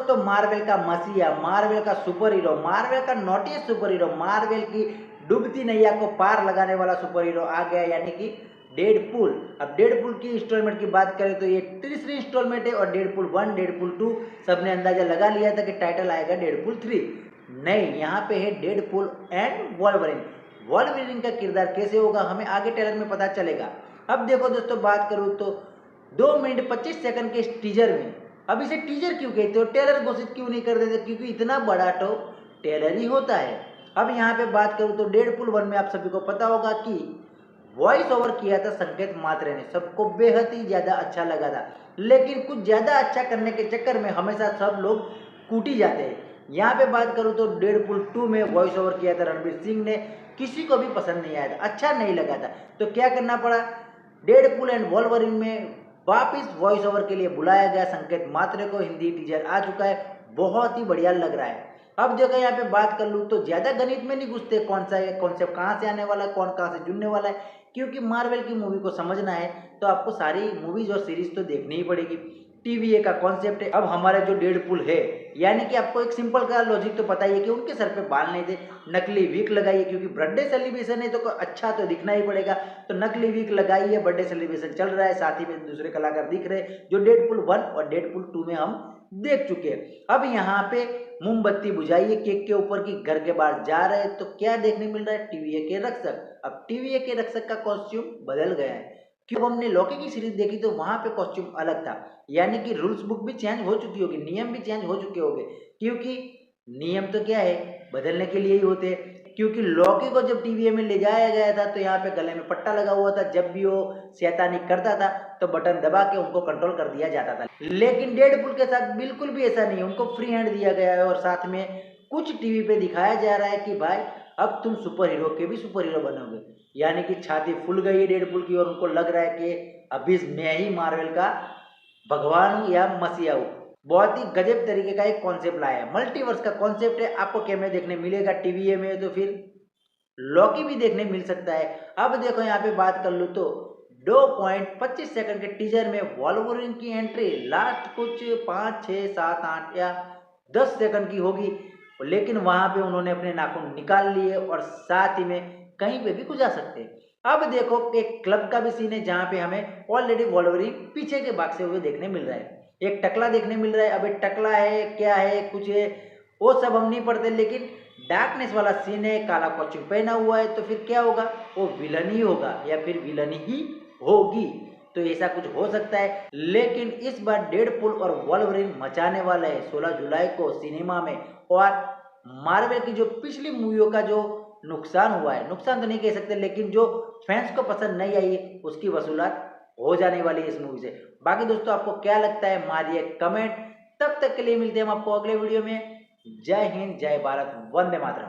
दोस्तों मार्वल का मसीहा, मार्वल का सुपर हीरो, मार्वल का नॉटीएस्ट सुपर हीरो, मार्वल की डूबती नैया को पार लगाने वाला सुपर हीरो आ गया, यानी कि डेडपुल। अब डेडपुल की इंस्टॉलमेंट की बात करें तो ये तीसरी इंस्टॉलमेंट है और डेडपुल 1, डेडपुल 2 सबने अंदाजा लगा लिया था कि टाइटल आएगा डेडपुल 3। नहीं, यहाँ पे है डेडपुल एंड वॉल्वरिन। वॉल्वरिन का किरदार कैसे होगा हमें आगे ट्रेलर में पता चलेगा। अब देखो दोस्तों, बात करूँ तो 2 मिनट 25 सेकंड के टीजर में, अब इसे टीजर क्यों कहते हो, टेलर घोषित क्यों नहीं कर देते, क्योंकि इतना बड़ा तो टेलर ही होता है। अब यहाँ पे बात करूँ तो डेडपुल 1 में आप सभी को पता होगा कि वॉइस ओवर किया था संकेत मात्रे ने, सबको बेहद ही ज़्यादा अच्छा लगा था, लेकिन कुछ ज़्यादा अच्छा करने के चक्कर में हमेशा सब लोग कूटी जाते हैं। यहाँ पे बात करूँ तो डेडपुल 2 में वॉइस ओवर किया था रणवीर सिंह ने, किसी को भी पसंद नहीं आया था, अच्छा नहीं लगा था, तो क्या करना पड़ा, डेडपुल एंड वॉल्वरिन में वापिस वॉइस ओवर के लिए बुलाया गया संकेत मात्रे को। हिंदी टीजर आ चुका है, बहुत ही बढ़िया लग रहा है। अब देखो यहाँ पे बात कर लूँ तो ज़्यादा गणित में नहीं घुसते, कौन सा है कॉन्सेप्ट कहाँ से आने वाला है, कौन कहाँ से जुड़ने वाला है, क्योंकि मार्वल की मूवी को समझना है तो आपको सारी मूवीज और सीरीज तो देखनी ही पड़ेगी। टीवीए का कॉन्सेप्ट है। अब हमारा जो डेडपुल है, यानी कि आपको एक सिंपल का लॉजिक तो पता ही है कि उनके सर पे बाल नहीं थे, नकली वीक लगाइए, क्योंकि बर्थडे सेलिब्रेशन है तो अच्छा तो दिखना ही पड़ेगा, तो नकली वीक लगाइए, बर्थडे सेलिब्रेशन चल रहा है, साथ ही में दूसरे कलाकार दिख रहे हैं जो डेडपुल 1 और डेडपुल 2 में हम देख चुके हैं। अब यहाँ पे मोमबत्ती बुझाइए केक के ऊपर की, घर के बाहर जा रहे हैं तो क्या देखने मिल रहा है, टीवीए के रक्षक। अब टीवीए के रक्षक का कॉस्ट्यूम बदल गया है, क्यों, हमने लॉकी की सीरीज देखी तो वहां पे कॉस्ट्यूम अलग था, यानी कि रूल्स बुक भी चेंज हो चुकी होगी, नियम भी चेंज हो चुके होंगे, क्योंकि नियम तो क्या है, बदलने के लिए ही होते हैं। क्योंकि लॉकी को जब टीवीए में ले जाया गया था तो यहाँ पे गले में पट्टा लगा हुआ था, जब भी वो शैतानी करता था तो बटन दबा के उनको कंट्रोल कर दिया जाता था, लेकिन डेडपुल के साथ बिल्कुल भी ऐसा नहीं, उनको फ्री हैंड दिया गया है। और साथ में कुछ टीवी पे दिखाया जा रहा है कि भाई अब तुम सुपर हीरो के भी सुपर हीरो बनोगे, यानी कि छाती फूल गई है डेडपुल की और उनको लग रहा है कि अभी मैं ही मार्वल का भगवान हूँ या मसीहा हूँ। बहुत ही गजब तरीके का एक कॉन्सेप्ट लाया है, मल्टीवर्स का कॉन्सेप्ट है, आपको कैमरे देखने मिलेगा टीवीए में, तो फिर लॉकी भी देखने मिल सकता है। अब देखो यहाँ पे बात कर लूँ तो 2.25 सेकंड के टीजर में वॉल्वरिन की एंट्री लास्ट कुछ 5, 6, 7, 8 या 10 सेकंड की होगी, लेकिन वहां पे उन्होंने अपने नाखून निकाल लिए और साथ ही में कहीं पे भी गुजार सकते हैं। अब देखो एक क्लब का भी सीन है जहाँ पे हमें ऑलरेडी वॉल्वरिन पीछे के भागते हुए देखने मिल रहा है, एक टकला देखने मिल रहा है। अब एक टकला है क्या है कुछ है वो सब हम नहीं पढ़ते, लेकिन डार्कनेस वाला सीन है, काला कॉस्ट्यूम पहना हुआ है, तो फिर क्या होगा, वो विलन ही होगा या फिर विलन ही होगी, तो ऐसा कुछ हो सकता है। लेकिन इस बार डेडपुल और वॉल्वरिन मचाने वाला है 16 जुलाई को सिनेमा में। और मार्वल की जो पिछली मूवियों का जो नुकसान हुआ है, नुकसान तो नहीं कह सकते, लेकिन जो फैंस को पसंद नहीं आई उसकी वसूलात हो जाने वाली है इस मूवी से। बाकी दोस्तों आपको क्या लगता है मारिए कमेंट। तब तक के लिए मिलते हैं हम आपको अगले वीडियो में। जय हिंद, जय भारत, वंदे मातरम।